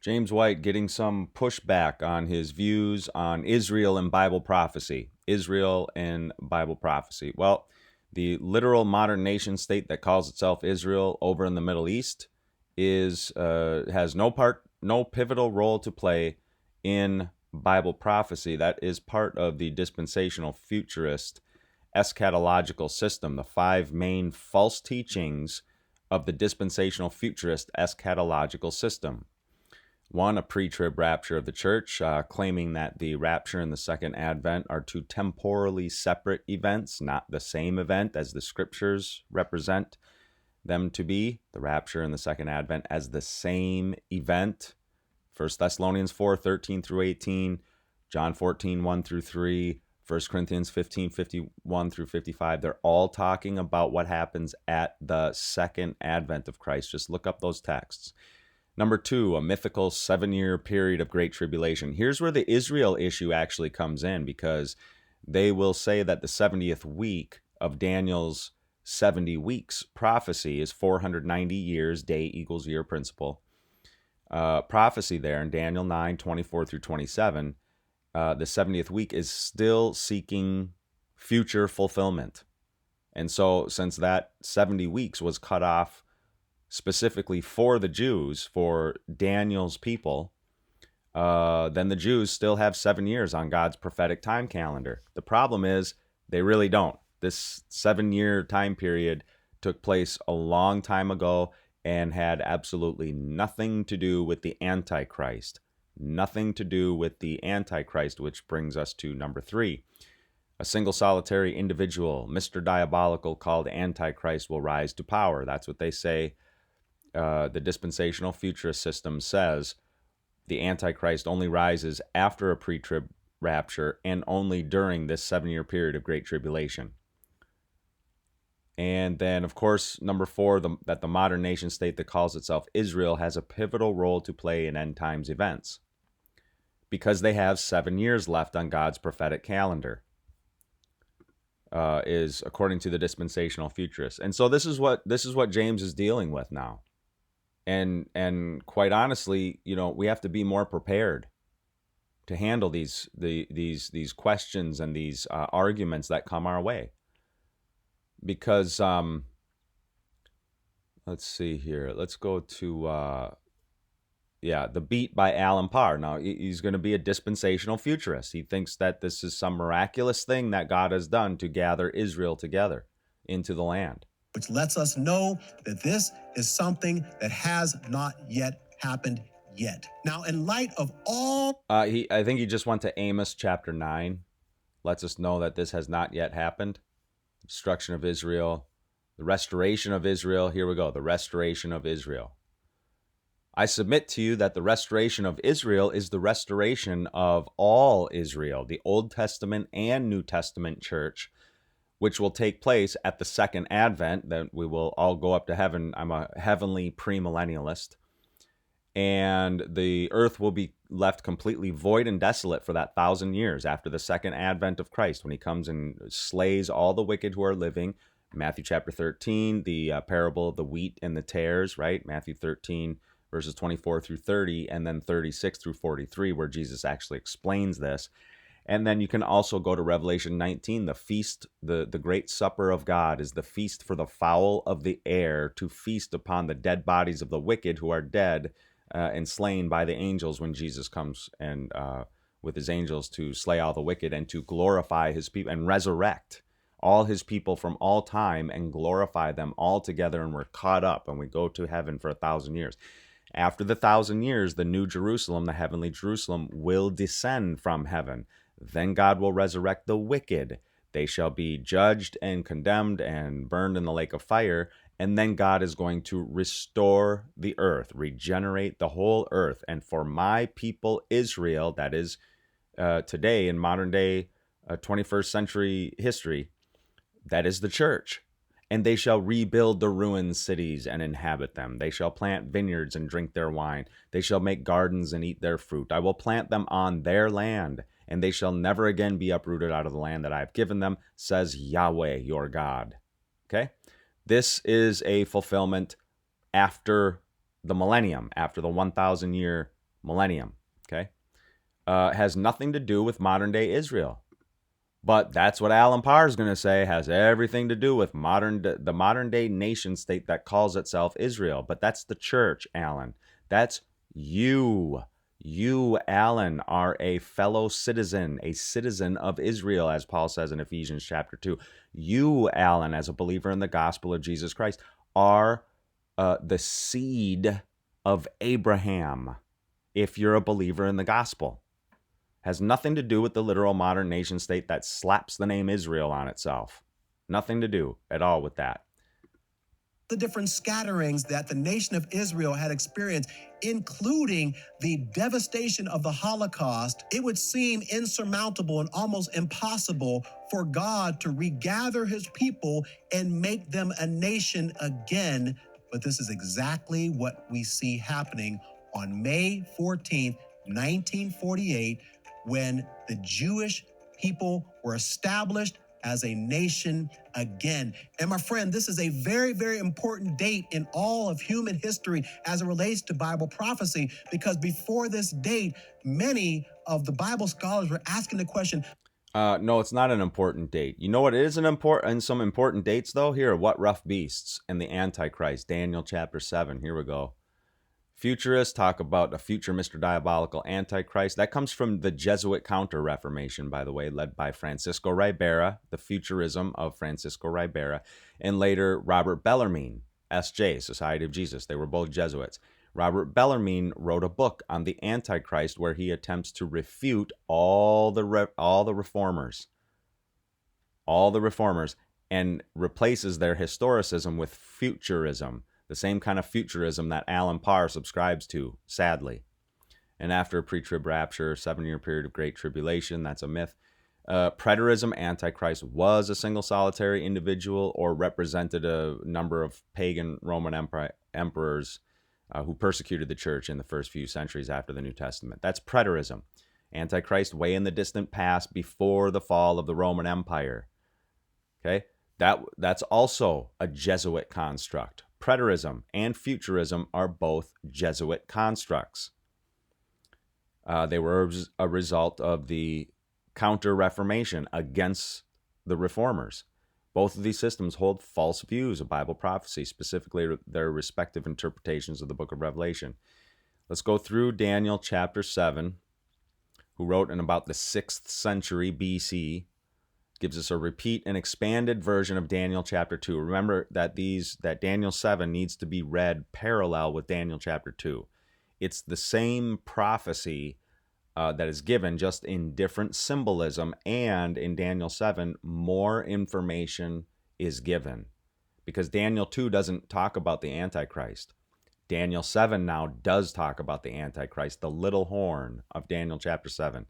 James White getting some pushback on his views on Israel and Bible prophecy. Israel and Bible prophecy. Well, the literal modern nation state that calls itself Israel over in the Middle East has no pivotal role to play in Bible prophecy. That is part of the dispensational futurist eschatological system, the five main false teachings of the dispensational futurist eschatological system. One, a pre-trib rapture of the church, claiming that the rapture and the second advent are two temporally separate events, not the same event as the scriptures represent them to be. The rapture and the second advent as the same event. 1 Thessalonians 4:13 through 18, John 14:1 through 3, 1 Corinthians 15:51 through 55. They're all talking about what happens at the second advent of Christ. Just look up those texts. Number two, a mythical 7-year period of great tribulation. Here's where the Israel issue actually comes in, because they will say that the 70th week of Daniel's 70 weeks prophecy is 490 years, day equals year principle. Prophecy there in Daniel 9:24 through 27, the 70th week is still seeking future fulfillment. And so since that 70 weeks was cut off specifically for the Jews, for Daniel's people, then the Jews still have 7 years on God's prophetic time calendar. The problem is they really don't. This 7-year time period took place a long time ago and had absolutely nothing to do with the Antichrist. Nothing to do with the Antichrist, which brings us to number three. A single solitary individual, Mr. Diabolical, called Antichrist, will rise to power. That's what they say. The dispensational futurist system says the Antichrist only rises after a pre-trib rapture and only during this 7-year period of great tribulation. And then, of course, number four, that the modern nation state that calls itself Israel has a pivotal role to play in end times events because they have 7 years left on God's prophetic calendar, is according to the dispensational futurists. And so this is what James is dealing with now. And quite honestly, we have to be more prepared to handle these questions and these arguments that come our way. Because let's see here. Let's go to The Beat by Alan Parr. Now, he's going to be a dispensational futurist. He thinks that this is some miraculous thing that God has done to gather Israel together into the land, which lets us know that this is something that has not yet happened yet. Now, in light of all... I think he just went to Amos chapter 9. Lets us know that this has not yet happened. Destruction of Israel. The restoration of Israel. Here we go. The restoration of Israel. I submit to you that the restoration of Israel is the restoration of all Israel, the Old Testament and New Testament church, which will take place at the second advent, that we will all go up to heaven. I'm a heavenly premillennialist. And the earth will be left completely void and desolate for that 1,000 years after the second advent of Christ, when he comes and slays all the wicked who are living. Matthew chapter 13, the parable of the wheat and the tares, right? Matthew 13, verses 24 through 30, and then 36 through 43, where Jesus actually explains this. And then you can also go to Revelation 19. The feast, the great supper of God is the feast for the fowl of the air, to feast upon the dead bodies of the wicked who are dead and slain by the angels, when Jesus comes and with his angels to slay all the wicked and to glorify his people and resurrect all his people from all time and glorify them all together. And we're caught up and we go to heaven for 1,000 years. After the 1,000 years, the new Jerusalem, the heavenly Jerusalem, will descend from heaven. Then God will resurrect the wicked. They shall be judged and condemned and burned in the lake of fire. And then God is going to restore the earth, regenerate the whole earth. And for my people Israel, that is today in modern day 21st century history, that is the church. And they shall rebuild the ruined cities and inhabit them. They shall plant vineyards and drink their wine. They shall make gardens and eat their fruit. I will plant them on their land, and they shall never again be uprooted out of the land that I have given them, says Yahweh your God. Okay? This is a fulfillment after the millennium, after the 1,000-year millennium, okay, has nothing to do with modern-day Israel. But that's what Alan Parr is going to say has everything to do with the modern-day nation-state that calls itself Israel. But that's the church, Alan. That's you. You, Alan, are a fellow citizen, a citizen of Israel, as Paul says in Ephesians chapter 2. You, Alan, as a believer in the gospel of Jesus Christ, are the seed of Abraham, if you're a believer in the gospel. Has nothing to do with the literal modern nation state that slaps the name Israel on itself. Nothing to do at all with that. The different scatterings that the nation of Israel had experienced, including the devastation of the Holocaust, it would seem insurmountable and almost impossible for God to regather his people and make them a nation again. But this is exactly what we see happening on May 14th, 1948, when the Jewish people were established as a nation again. And my friend, this is a very, very important date in all of human history as it relates to Bible prophecy, because before this date, many of the Bible scholars were asking the question. No, it's not an important date. You know what is some important dates, though? Here are What Rough Beasts and the Antichrist, Daniel chapter 7. Here we go. Futurists talk about a future Mr. Diabolical Antichrist. That comes from the Jesuit Counter-Reformation, by the way, led by Francisco Ribera, the Futurism of Francisco Ribera, and later Robert Bellarmine, S.J., Society of Jesus. They were both Jesuits. Robert Bellarmine wrote a book on the Antichrist where he attempts to refute all the reformers, and replaces their historicism with futurism. The same kind of futurism that Alan Parr subscribes to, sadly. And after a pre-trib rapture, 7-year period of great tribulation, that's a myth. Preterism, Antichrist was a single solitary individual or represented a number of pagan Roman emperors who persecuted the church in the first few centuries after the New Testament. That's preterism. Antichrist way in the distant past before the fall of the Roman Empire. Okay? That's also a Jesuit construct. Preterism and futurism are both Jesuit constructs. They were a result of the Counter-Reformation against the Reformers. Both of these systems hold false views of Bible prophecy, specifically their respective interpretations of the book of Revelation. Let's go through Daniel chapter 7, who wrote in about the 6th century BC. Gives us a repeat and expanded version of Daniel chapter 2. Remember that Daniel 7 needs to be read parallel with Daniel chapter 2. It's the same prophecy that is given, just in different symbolism, and in Daniel 7, more information is given. Because Daniel 2 doesn't talk about the Antichrist. Daniel 7 now does talk about the Antichrist, the little horn of Daniel chapter 7.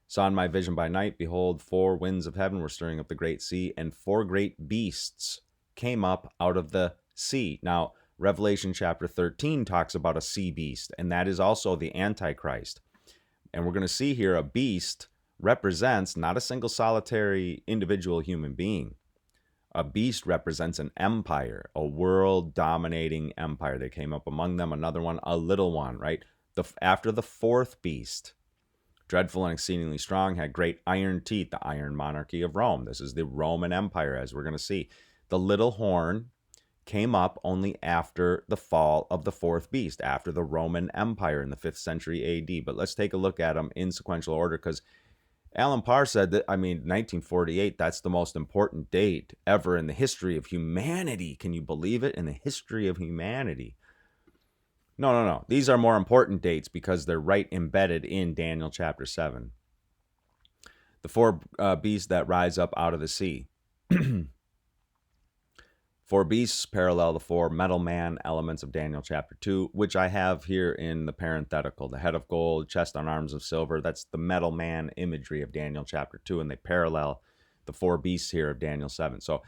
Saw in my vision by night, behold, 4 winds of heaven were stirring up the great sea, and 4 great beasts came up out of the sea. Now, Revelation chapter 13 talks about a sea beast, and that is also the Antichrist. And we're going to see here a beast represents not a single solitary individual human being. A beast represents an empire, a world-dominating empire. They came up among them, another one, a little one, right? After the 4th beast, dreadful and exceedingly strong, had great iron teeth, the iron monarchy of Rome. This is the Roman Empire, as we're going to see. The little horn came up only after the fall of the 4th beast, after the Roman Empire in the 5th century AD. But let's take a look at them in sequential order, because Alan Parr said that, 1948, that's the most important date ever in the history of humanity. Can you believe it? In the history of humanity. No. These are more important dates because they're right embedded in Daniel chapter 7. The 4 beasts that rise up out of the sea. 4 beasts parallel the 4 metal man elements of Daniel chapter 2, which I have here in the parenthetical. The head of gold, chest on arms of silver. That's the metal man imagery of Daniel chapter 2, and they parallel the 4 beasts here of Daniel 7. So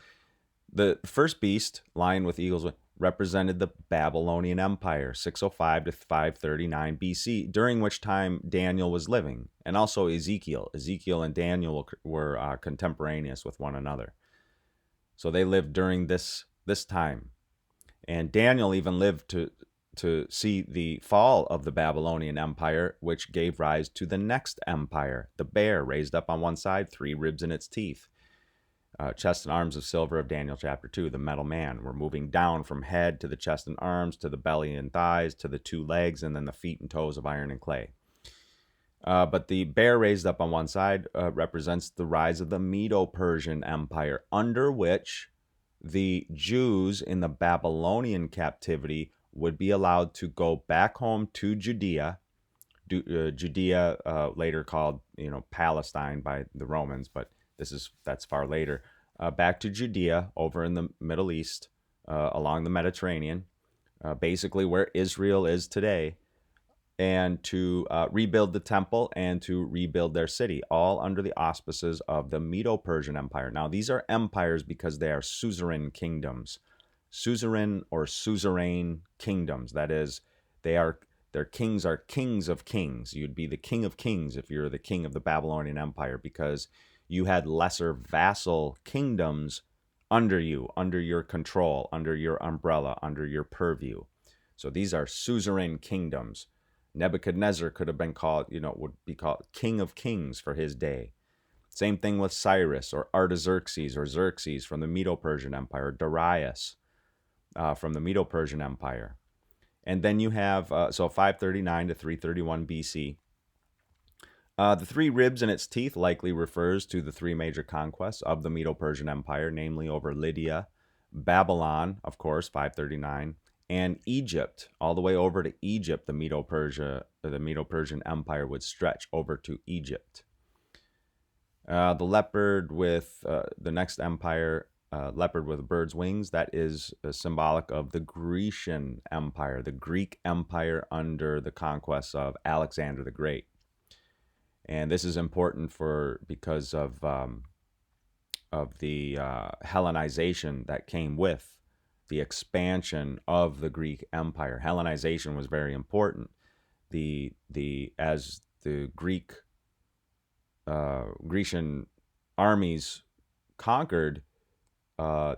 the first beast, lion with eagles, represented the Babylonian Empire, 605 to 539 BC, during which time Daniel was living, and also Ezekiel. Ezekiel and Daniel were contemporaneous with one another. So they lived during this time. And Daniel even lived to to see the fall of the Babylonian Empire, which gave rise to the next empire, the bear raised up on one side, 3 ribs in its teeth. Chest and arms of silver of Daniel chapter 2, the metal man. We're moving down from head to the chest and arms, to the belly and thighs, to the 2 legs, and then the feet and toes of iron and clay. But the bear raised up on one side represents the rise of the Medo-Persian Empire, under which the Jews in the Babylonian captivity would be allowed to go back home to Judea. Judea, later called, Palestine by the Romans, but that's far later. Back to Judea, over in the Middle East, along the Mediterranean, basically where Israel is today, and to rebuild the temple and to rebuild their city, all under the auspices of the Medo-Persian Empire. Now, these are empires because they are suzerain kingdoms. Suzerain or suzerain kingdoms. That is, their kings are kings of kings. You'd be the king of kings if you're the king of the Babylonian Empire, because you had lesser vassal kingdoms under you, under your control, under your umbrella, under your purview. So these are suzerain kingdoms. Nebuchadnezzar could have been called, would be called king of kings for his day. Same thing with Cyrus or Artaxerxes or Xerxes from the Medo-Persian Empire, Darius from the Medo-Persian Empire. And then you have, 539 to 331 BC. The 3 ribs in its teeth likely refers to the 3 major conquests of the Medo-Persian Empire, namely over Lydia, Babylon, of course, 539, and Egypt. All the way over to Egypt, the Medo-Persian Empire would stretch over to Egypt. The leopard with the next empire, leopard with bird's wings, that is symbolic of the Grecian Empire, the Greek Empire under the conquests of Alexander the Great. And this is important because of the Hellenization that came with the expansion of the Greek Empire. Hellenization was very important. As the Grecian armies conquered,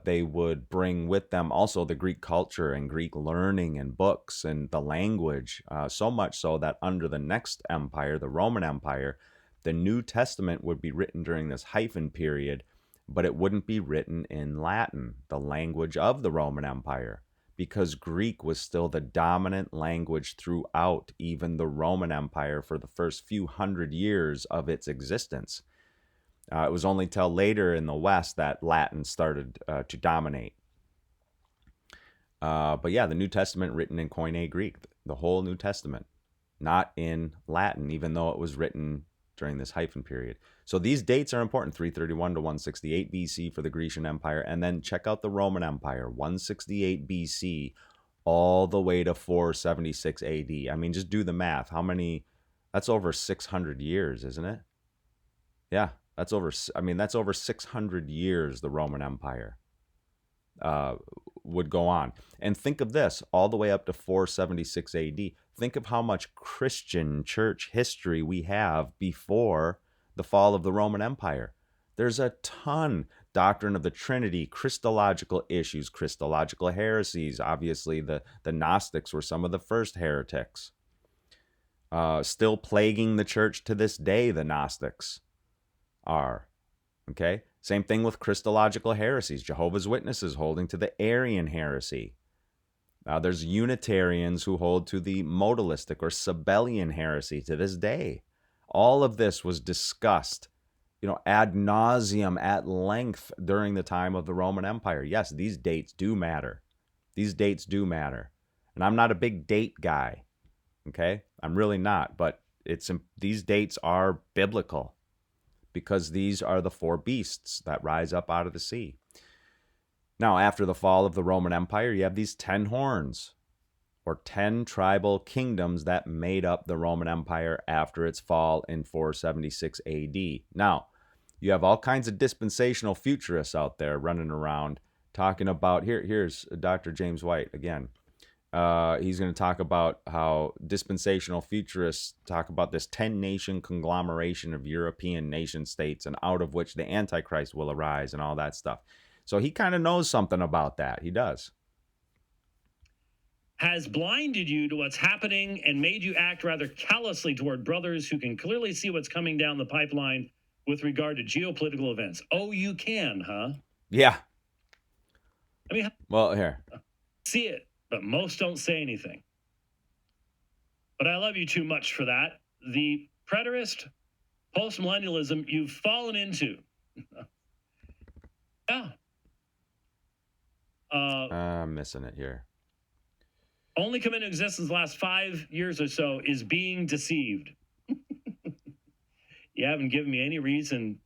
they would bring with them also the Greek culture and Greek learning and books and the language, so much so that under the next empire, the Roman Empire, the New Testament would be written during this hyphen period, but it wouldn't be written in Latin, the language of the Roman Empire, because Greek was still the dominant language throughout even the Roman Empire for the first few hundred years of its existence. It was only till later in the West that Latin started to dominate. But yeah, the New Testament written in Koine Greek, the whole New Testament, not in Latin, even though it was written during this hyphen period. So these dates are important, 331 to 168 BC for the Grecian Empire. And then check out the Roman Empire, 168 BC all the way to 476 AD. I mean, just do the math. That's over 600 years, isn't it? Yeah, that's over 600 years the Roman Empire would go on. And think of this, all the way up to 476 AD. Think of how much Christian church history we have before the fall of the Roman Empire. There's a ton. Doctrine of the Trinity, Christological issues, Christological heresies. Obviously, the Gnostics were some of the first heretics. Still plaguing the church to this day, the Gnostics are. Okay? Same thing with Christological heresies. Jehovah's Witnesses holding to the Arian heresy. There's Unitarians who hold to the modalistic or Sabellian heresy to this day. All of this was discussed, ad nauseum, at length during the time of the Roman Empire. Yes, these dates do matter. These dates do matter. And I'm not a big date guy, okay? I'm really not, but these dates are biblical because these are the 4 beasts that rise up out of the sea. Now, after the fall of the Roman Empire, you have these 10 horns, or 10 tribal kingdoms that made up the Roman Empire after its fall in 476 AD. Now, you have all kinds of dispensational futurists out there running around talking about, here's Dr. James White again. He's going to talk about how dispensational futurists talk about this 10-nation conglomeration of European nation states, and out of which the Antichrist will arise and all that stuff. So he kind of knows something about that. He does. has blinded you to what's happening and made you act rather callously toward brothers who can clearly see what's coming down the pipeline with regard to geopolitical events. Oh, you can, huh? Yeah. I mean, well, here. See it, but most don't say anything. But I love you too much for that. The preterist postmillennialism you've fallen into. Yeah. I'm missing it here. Only come into existence the last 5 years or so is being deceived. You haven't given me any reason.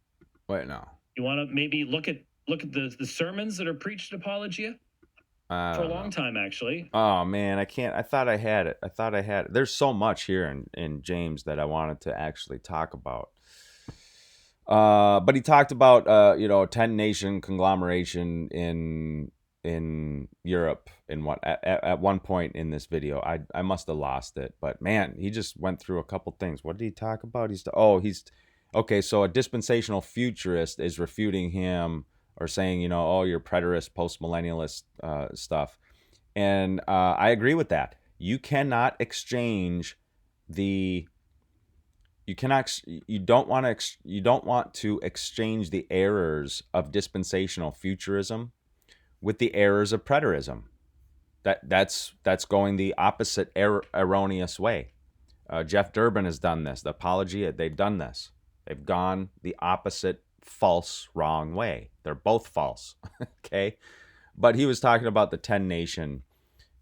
Wait, no. You want to maybe look at the sermons that are preached at Apologia? For a long time, actually. Oh, man, I can't. I thought I had it. There's so much here in James that I wanted to actually talk about. But he talked about, 10-nation conglomeration in Europe at one point in this video. I must have lost it, but man, he just went through a couple things. What did he talk about? Okay, so a dispensational futurist is refuting him or saying, you're preterist, postmillennialist stuff. And I agree with that. You cannot exchange you don't want to exchange the errors of dispensational futurism with the errors of preterism. That's going the opposite erroneous way. Jeff Durbin has done this. The Apology, they've done this. They've gone the opposite false, wrong way. They're both false. Okay? But he was talking about the 10-nation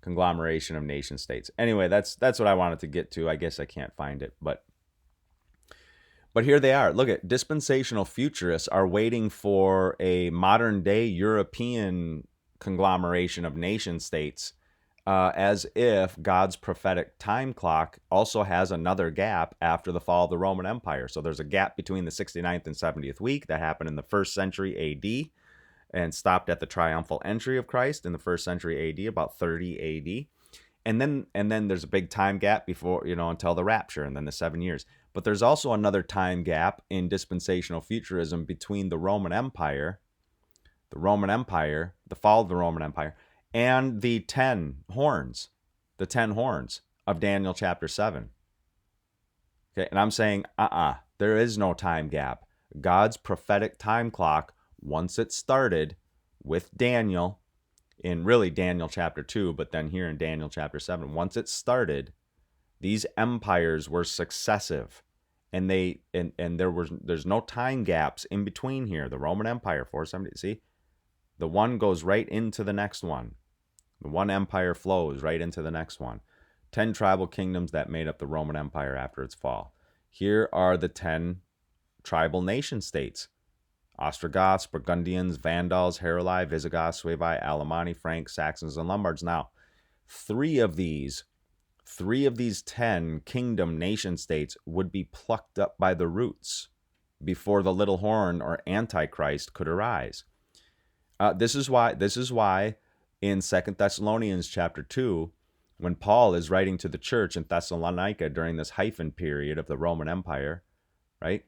conglomeration of nation states. Anyway, that's what I wanted to get to. I guess I can't find it, but here they are. Look at dispensational futurists are waiting for a modern day European conglomeration of nation states, as if God's prophetic time clock also has another gap after the fall of the Roman Empire. So there's a gap between the 69th and 70th week that happened in the 1st century AD and stopped at the triumphal entry of Christ in the 1st century AD, about 30 AD. And then there's a big time gap before, until the rapture, and then the 7 years. But there's also another time gap in dispensational futurism between the Roman Empire, the fall of the Roman Empire, and the 10 horns of Daniel chapter 7. Okay, and I'm saying, there is no time gap. God's prophetic time clock, once it started with Daniel, in really Daniel chapter 2, but then here in Daniel chapter 7, once it started, these empires were successive, and there's no time gaps in between here. The Roman Empire, 470, see, the one goes right into the next one. The one empire flows right into the next one. 10 tribal kingdoms that made up the Roman Empire after its fall. Here are the 10 tribal nation states: Ostrogoths, Burgundians, Vandals, Heruli, Visigoths, Suevi, Alemanni, Franks, Saxons, and Lombards. Now, three of these 10 kingdom nation states would be plucked up by the roots before the little horn or Antichrist could arise. This is why in 2 Thessalonians chapter 2, when Paul is writing to the church in Thessalonica during this hyphen period of the Roman Empire, right?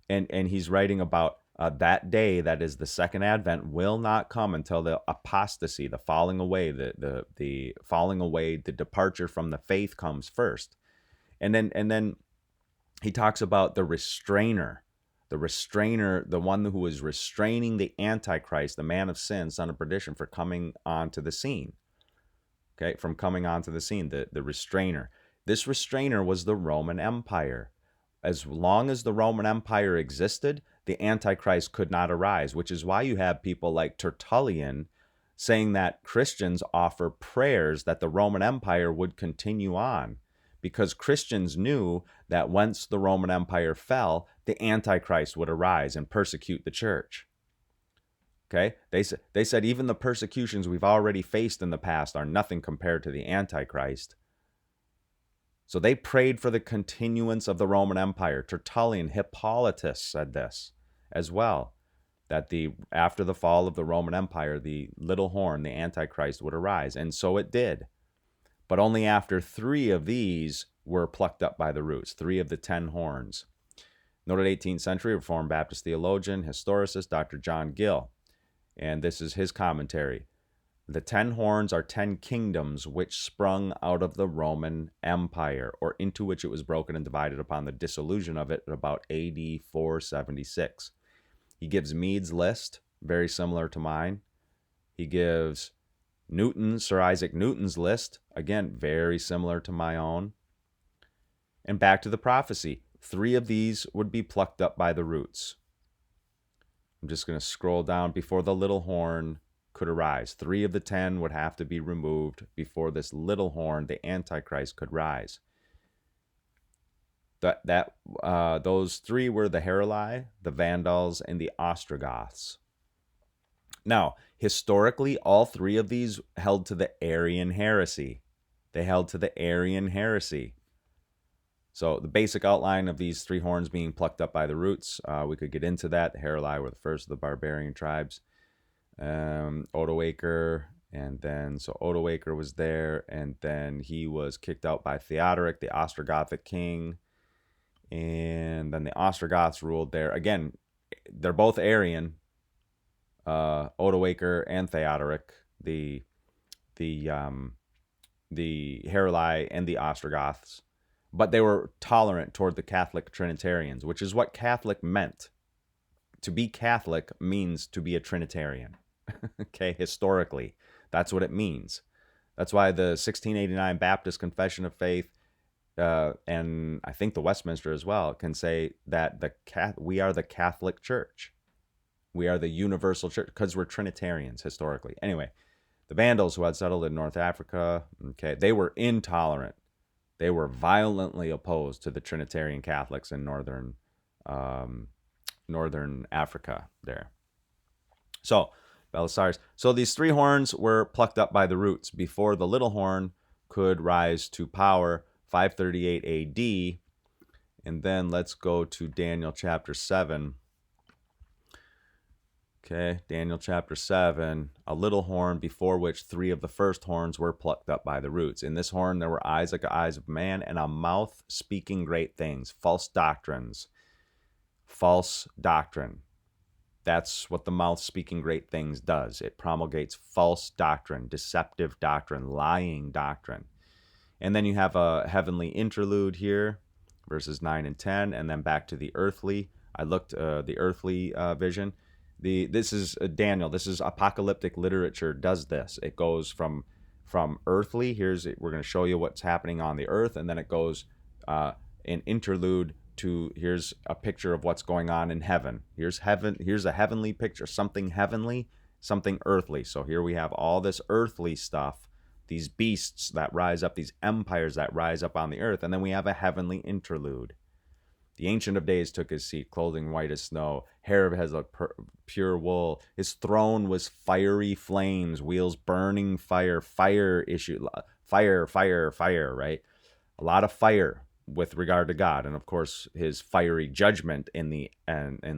And he's writing about that day, that is the second advent, will not come until the apostasy, the falling away, the falling away, the departure from the faith comes first. And then he talks about the restrainer, the one who is restraining the Antichrist, the man of sin, son of perdition, for coming onto the scene. Okay, from coming onto the scene, the restrainer. This restrainer was the Roman Empire. As long as the Roman Empire existed, the Antichrist could not arise, which is why you have people like Tertullian saying that Christians offer prayers that the Roman Empire would continue on, because Christians knew that once the Roman Empire fell, the Antichrist would arise and persecute the church. Okay? They said even the persecutions we've already faced in the past are nothing compared to the Antichrist. So they prayed for the continuance of the Roman Empire. Tertullian, Hippolytus said this as well, that after the fall of the Roman Empire, the little horn, the Antichrist, would arise. And so it did. But only after 3 of these were plucked up by the roots, 3 of the 10 horns. Noted 18th century Reformed Baptist theologian, historicist, Dr. John Gil. And this is his commentary. The 10 horns are 10 kingdoms which sprung out of the Roman Empire, or into which it was broken and divided upon the dissolution of it at about AD 476. He gives Mede's list, very similar to mine. He gives Sir Isaac Newton's list, again, very similar to my own. And back to the prophecy. 3 of these would be plucked up by the roots. I'm just going to scroll down. Before the little horn could arise, 3 of the 10 would have to be removed before this little horn, the Antichrist, could rise. Those 3 were the Heruli, the Vandals, and the Ostrogoths. Now, historically, all 3 of these held to the Arian heresy. They held to the Arian heresy. So the basic outline of these 3 horns being plucked up by the roots, we could get into that. The Heruli were the first of the barbarian tribes. Odoacer, and then, so Odoacer was there, and then he was kicked out by Theodoric, the Ostrogothic king. And then the Ostrogoths ruled there. Again, they're both Arian, Odoacer and Theodoric, the Heruli and the Ostrogoths. But they were tolerant toward the Catholic Trinitarians, which is what Catholic meant. To be Catholic means to be a Trinitarian. Okay, historically, that's what it means. That's why the 1689 Baptist Confession of Faith, and I think the Westminster as well, can say that we are the Catholic Church. We are the universal church because we're Trinitarians historically. Anyway, the Vandals, who had settled in North Africa, okay, they were intolerant. They were violently opposed to the Trinitarian Catholics in northern Africa there. So, Belisarius. So these 3 horns were plucked up by the roots before the little horn could rise to power, 538 AD. And then let's go to Daniel chapter 7. Okay, Daniel chapter 7, a little horn before which 3 of the first horns were plucked up by the roots. In this horn there were eyes like the eyes of man, and a mouth speaking great things, false doctrines. False doctrine. That's what the mouth speaking great things does. It promulgates false doctrine, deceptive doctrine, lying doctrine. And then you have a heavenly interlude here, verses 9 and 10, and then back to the earthly. I looked the earthly vision. This is Daniel. This is apocalyptic literature. Does this? It goes from earthly. We're going to show you what's happening on the earth, and then it goes in interlude to here's a picture of what's going on in heaven. Here's heaven. Here's a heavenly picture. Something heavenly, something earthly. So here we have all this earthly stuff. These beasts that rise up, these empires that rise up on the earth, and then we have a heavenly interlude. The Ancient of Days took his seat, clothing white as snow, hair of as pure wool. His throne was fiery flames, wheels burning fire, fire, right? A lot of fire with regard to God. And of course, his fiery judgment in the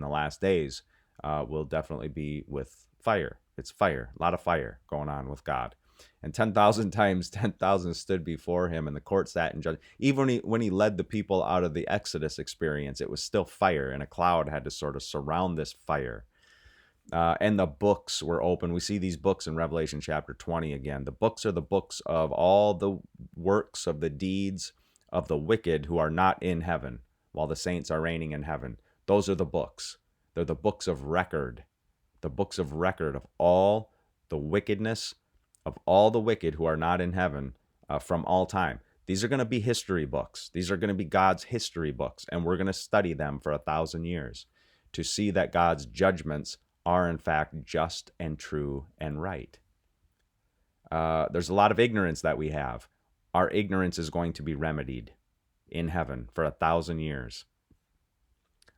last days will definitely be with fire. It's fire, a lot of fire going on with God. And 10,000 times 10,000 stood before him, and the court sat and judged. Even when he led the people out of the Exodus experience, it was still fire, and a cloud had to sort of surround this fire. And the books were open. We see these books in Revelation chapter 20 again. The books are the books of all the works of the deeds of the wicked who are not in heaven, while the saints are reigning in heaven. Those are the books. They're the books of record. The books of record of all the wickedness of all the wicked who are not in heaven from all time. These are going to be history books. These are going to be God's history books, and we're going to study them for 1,000 years to see that God's judgments are in fact just and true and right. There's a lot of ignorance that we have. Our ignorance is going to be remedied in heaven for 1,000 years.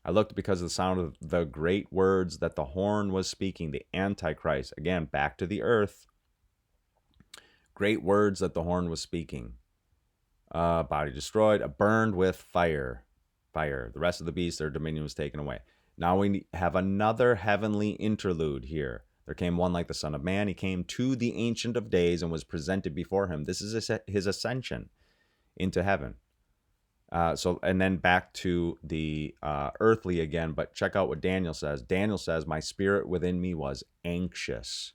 I looked because of the sound of the great words that the horn was speaking, the Antichrist, again, back to the earth. Great words that the horn was speaking. Body destroyed, burned with fire. Fire. The rest of the beasts, their dominion was taken away. Now we have another heavenly interlude here. There came one like the Son of Man. He came to the Ancient of Days and was presented before him. This is his ascension into heaven. And then back to the earthly again. But check out what Daniel says. Daniel says, my spirit within me was anxious.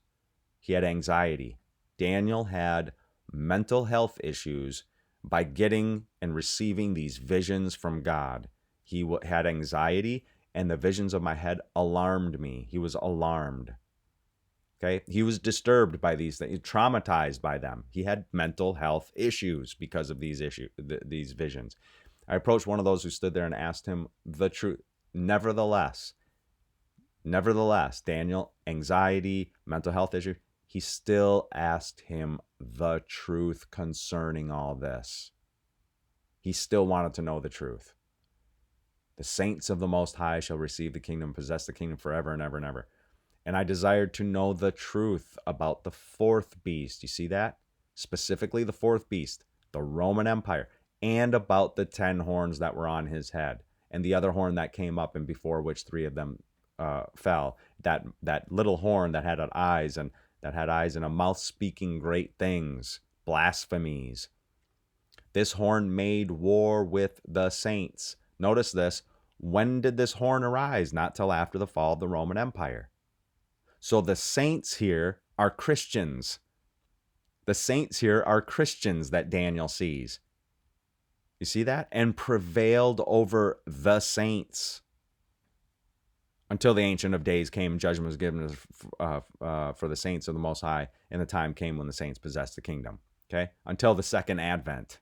He had anxiety. Daniel had mental health issues by getting and receiving these visions from God. He had anxiety, and the visions of my head alarmed me. He was alarmed. Okay, he was disturbed by these things, traumatized by them. He had mental health issues because of these these visions. I approached one of those who stood there and asked him the truth. Nevertheless, Daniel, anxiety, mental health issue, he still asked him the truth concerning all this. He still wanted to know the truth. The saints of the Most High shall receive the kingdom, possess the kingdom forever and ever and ever. And I desired to know the truth about the fourth beast. You see that? Specifically the fourth beast, the Roman Empire, and about the 10 horns that were on his head, and the other horn that came up, and before which 3 of them fell. That little horn that had eyes and a mouth speaking great things, blasphemies. This horn made war with the saints. Notice this. When did this horn arise? Not till after the fall of the Roman Empire. So the saints here are Christians. The saints here are Christians that Daniel sees. You see that? And prevailed over the saints until the Ancient of Days came and judgment was given for the saints of the Most High, and the time came when the saints possessed the kingdom. Okay? Until the second advent.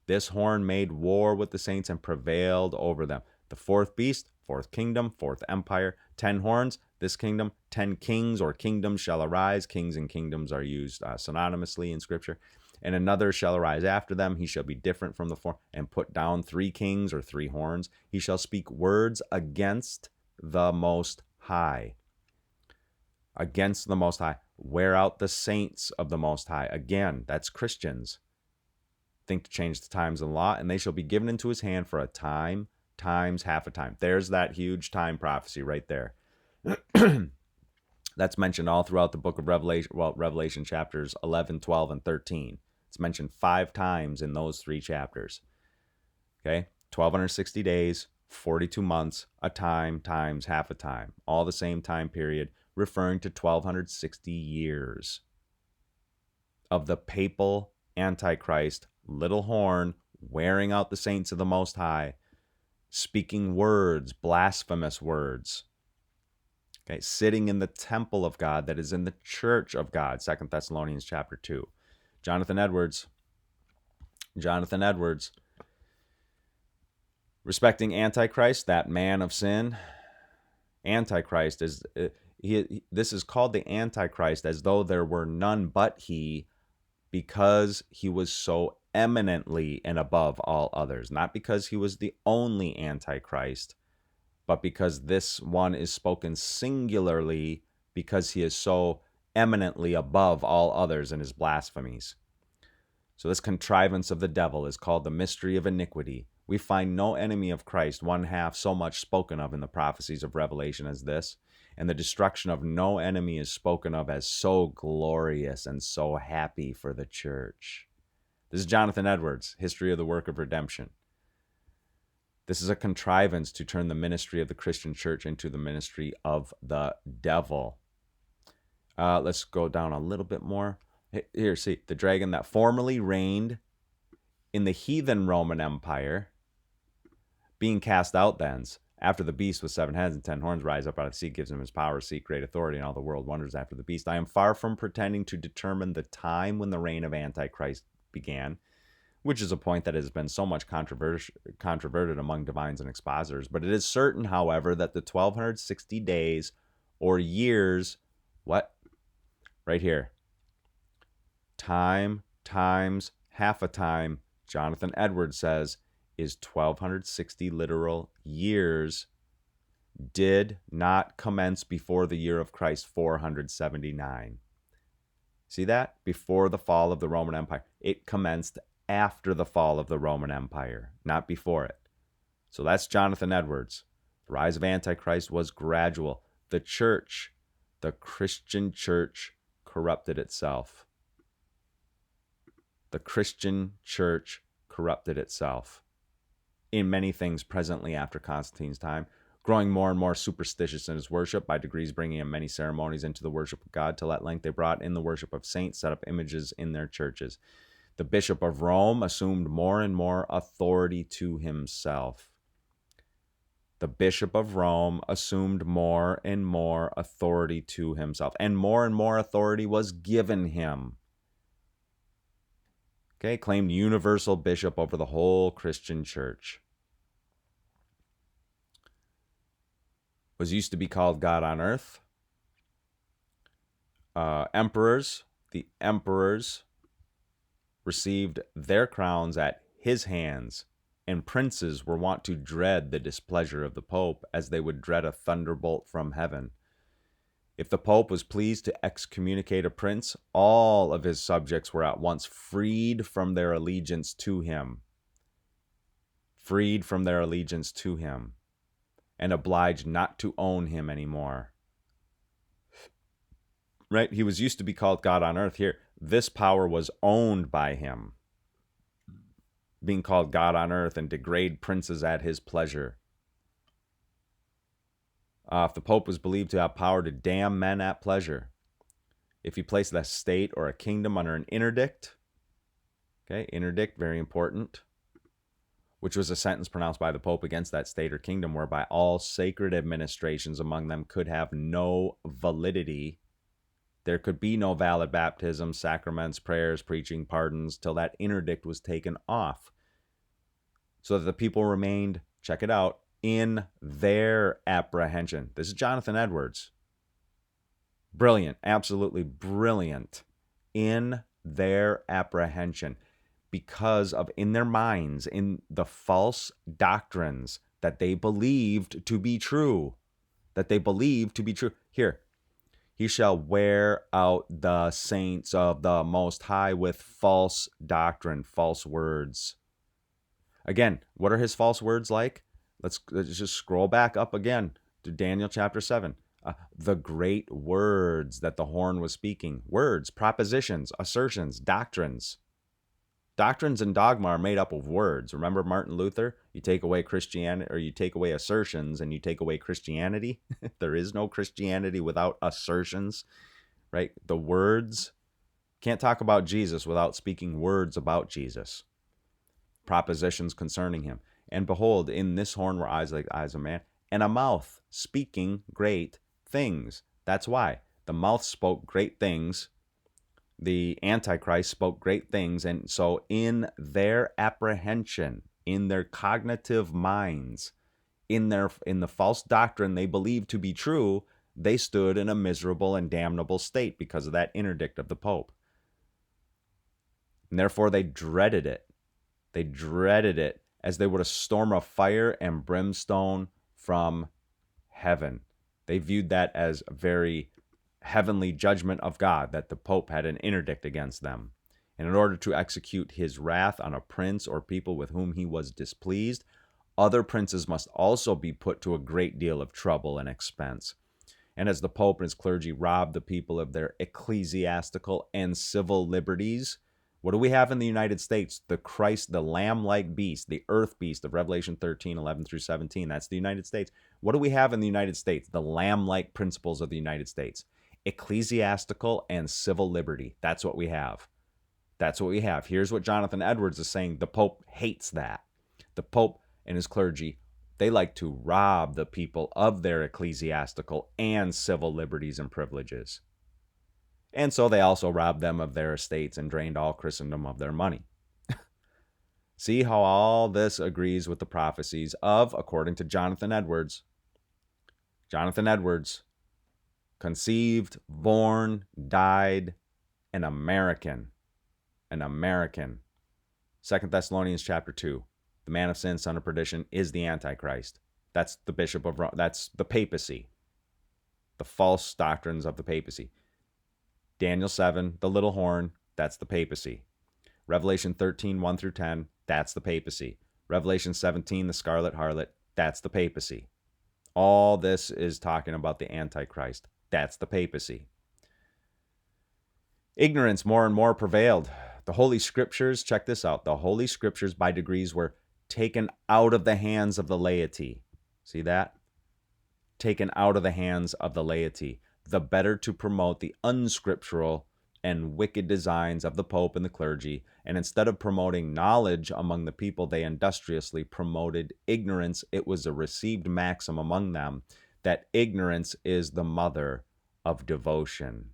This horn made war with the saints and prevailed over them. The fourth beast, fourth kingdom, fourth empire, 10 horns, this kingdom, 10 kings or kingdoms shall arise. Kings and kingdoms are used synonymously in Scripture. And another shall arise after them. He shall be different from the four, and put down 3 kings or 3 horns. He shall speak words against the Most High. Against the Most High. Wear out the saints of the Most High. Again, that's Christians. Think to change the times and law, and they shall be given into his hand for a time, times half a time. There's that huge time prophecy right there. That's mentioned all throughout the book of Revelation. Well, Revelation chapters 11, 12, and 13. It's mentioned 5 times in those 3 chapters. Okay? 1,260 days, 42 months, a time, times half a time. All the same time period, referring to 1,260 years of the papal Antichrist, little horn, wearing out the saints of the Most High, speaking words, blasphemous words. Okay, sitting in the temple of God that is in the church of God, 2 Thessalonians chapter 2. Jonathan Edwards, respecting Antichrist, that man of sin. Antichrist is, this is called the Antichrist as though there were none but he, because he was so eminently and above all others. Not because he was the only Antichrist, but because this one is spoken singularly, because he is so eminently above all others in his blasphemies. So this contrivance of the devil is called the mystery of iniquity. We find no enemy of Christ, one half so much spoken of in the prophecies of Revelation as this, and the destruction of no enemy is spoken of as so glorious and so happy for the church. This is Jonathan Edwards, History of the Work of Redemption. This is a contrivance to turn the ministry of the Christian church into the ministry of the devil. Let's go down a little bit more. Here, see, the dragon that formerly reigned in the heathen Roman Empire, being cast out thence, after the beast with 7 heads and 10 horns rise up out of the sea, gives him his power, seek great authority, and all the world wonders after the beast. I am far from pretending to determine the time when the reign of Antichrist began, which is a point that has been so much controverted among divines and expositors. But it is certain, however, that the 1,260 days or years, what? Right here. Time times half a time, Jonathan Edwards says, is 1,260 literal years, did not commence before the year of Christ 479. See that? Before the fall of the Roman Empire. It commenced after the fall of the Roman Empire, not before it. So that's Jonathan Edwards. The rise of Antichrist was gradual. The church, the Christian church, corrupted itself. The Christian church corrupted itself in many things presently after Constantine's time. growing more and more superstitious in his worship, by degrees bringing in many ceremonies into the worship of God, till at length they brought in the worship of saints, set up images in their churches. The Bishop of Rome assumed more and more authority to himself. The Bishop of Rome assumed more and more authority to himself, and more authority was given him. Okay, claimed universal bishop over the whole Christian church. Was used to be called God on earth. The emperors received their crowns at his hands, and princes were wont to dread the displeasure of the Pope as they would dread a thunderbolt from heaven. If the Pope was pleased to excommunicate a prince, all of his subjects were at once freed from their allegiance to him. Freed from their allegiance to him, and obliged not to own him anymore. Right? He was used to be called God on earth. Here, this power was owned by him, being called God on earth and degrade princes at his pleasure. If the Pope was believed to have power to damn men at pleasure, if he placed a state or a kingdom under an interdict, okay, interdict, very important, which was a sentence pronounced by the Pope against that state or kingdom, whereby all sacred administrations among them could have no validity. There could be no valid baptism, sacraments, prayers, preaching, pardons, till that interdict was taken off, so that the people remained, check it out, in their apprehension. This is Jonathan Edwards. Brilliant, absolutely brilliant. In their apprehension, because of, in their minds, in the false doctrines that they believed to be true. Here, he shall wear out the saints of the Most High with false doctrine, false words. Again, what are his false words like? Let's just scroll back up again to Daniel chapter 7. The great words that the horn was speaking. Words, propositions, assertions, doctrines. Doctrines and dogma are made up of words. Remember Martin Luther? You take away Christianity, or you take away assertions and you take away Christianity. There is no Christianity without assertions, right? The words. Can't talk about Jesus without speaking words about Jesus. Propositions concerning him. And behold, in this horn were eyes like eyes of man, and a mouth speaking great things. That's why the mouth spoke great things. The Antichrist spoke great things. And so in their apprehension, in their cognitive minds, in the false doctrine they believed to be true, they stood in a miserable and damnable state because of that interdict of the Pope. And therefore they dreaded it. They dreaded it as they would a storm of fire and brimstone from heaven. They viewed that as a very heavenly judgment of God, that the Pope had an interdict against them. And in order to execute his wrath on a prince or people with whom he was displeased, other princes must also be put to a great deal of trouble and expense. And as the Pope and his clergy robbed the people of their ecclesiastical and civil liberties, what do we have in the United States? The Christ, the lamb-like beast, the earth beast of Revelation 13, 11 through 17. That's the United States. What do we have in the United States? The lamb-like principles of the United States. Ecclesiastical and civil liberty. That's what we have. That's what we have. Here's what Jonathan Edwards is saying. The Pope hates that. The Pope and his clergy, they like to rob the people of their ecclesiastical and civil liberties and privileges. And so they also robbed them of their estates and drained all Christendom of their money. See how all this agrees with the prophecies of, according to Jonathan Edwards, conceived, born, died, an American. 2 Thessalonians chapter 2. The man of sin, son of perdition, is the Antichrist. That's the Bishop of Rome. That's the papacy. The false doctrines of the papacy. Daniel 7, the little horn, that's the papacy. Revelation 13, 1 through 10, that's the papacy. Revelation 17, the scarlet harlot, that's the papacy. All this is talking about the Antichrist. That's the papacy. Ignorance more and more prevailed. The Holy Scriptures, check this out, the Holy Scriptures by degrees were taken out of the hands of the laity. See that? taken out of the hands of the laity, the better to promote the unscriptural and wicked designs of the Pope and the clergy, and instead of promoting knowledge among the people, they industriously promoted ignorance. It was a received maxim among them that ignorance is the mother of devotion.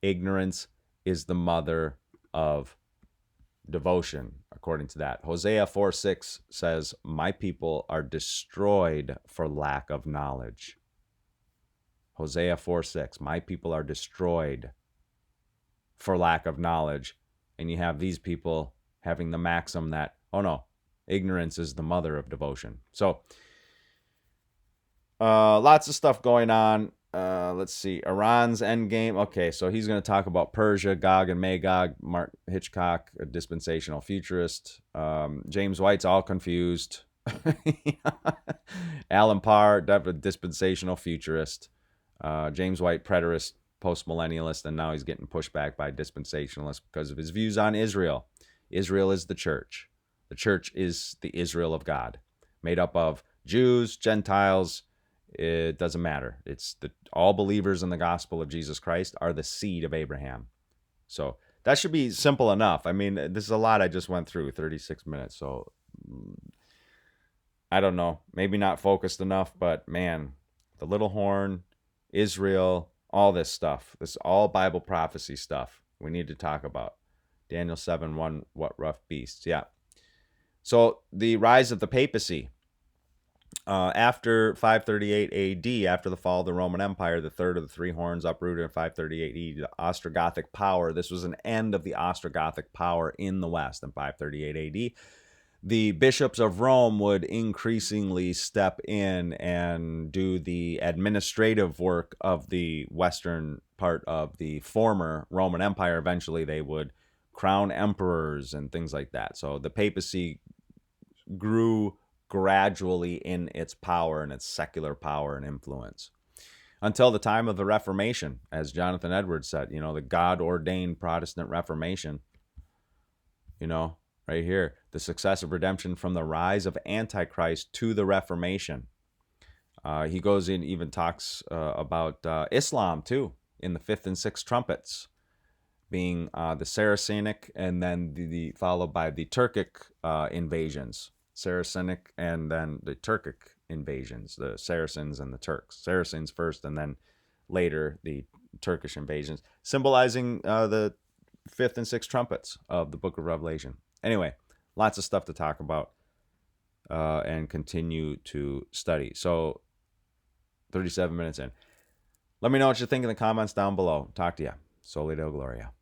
Ignorance is the mother of devotion, according to that. Hosea 4:6 says, "My people are destroyed for lack of knowledge." Hosea 4:6, "My people are destroyed for lack of knowledge." And you have these people having the maxim that, oh no, ignorance is the mother of devotion. So, lots of stuff going on. Let's see. Iran's endgame. Okay, so he's going to talk about Persia, Gog and Magog. Mark Hitchcock, a dispensational futurist. James White's all confused. Alan Parr, dispensational futurist. James White, preterist, postmillennialist, and now he's getting pushed back by dispensationalists because of his views on Israel. Israel is the church. The church is the Israel of God, made up of Jews, Gentiles. It doesn't matter. It's all believers in the gospel of Jesus Christ are the seed of Abraham. So that should be simple enough. I mean, this is a lot I just went through, 36 minutes. So I don't know, maybe not focused enough, but man, the little horn, Israel, all this stuff, this all Bible prophecy stuff we need to talk about. Daniel 7:1, what rough beasts. Yeah. So the rise of the papacy. After 538 AD, after the fall of the Roman Empire, the third of the three horns uprooted in 538 AD, the Ostrogothic power. This was an end of the Ostrogothic power in the West in 538 AD. The bishops of Rome would increasingly step in and do the administrative work of the western part of the former Roman Empire. Eventually, they would crown emperors and things like that. So the papacy grew gradually in its power and its secular power and influence until the time of the Reformation, as Jonathan Edwards said, the God-ordained Protestant Reformation, right here, the success of redemption from the rise of Antichrist to the Reformation. He goes in, even talks about Islam too, in the fifth and sixth trumpets, being the Saracenic and then the followed by the Turkic invasions. Saracenic and then the Turkic invasions, the Saracens and the Turks. Saracens first and then later the Turkish invasions, symbolizing the fifth and sixth trumpets of the book of Revelation. Anyway, lots of stuff to talk about and continue to study. So 37 minutes in. Let me know what you think in the comments down below. Talk to you. Soli Deo Gloria.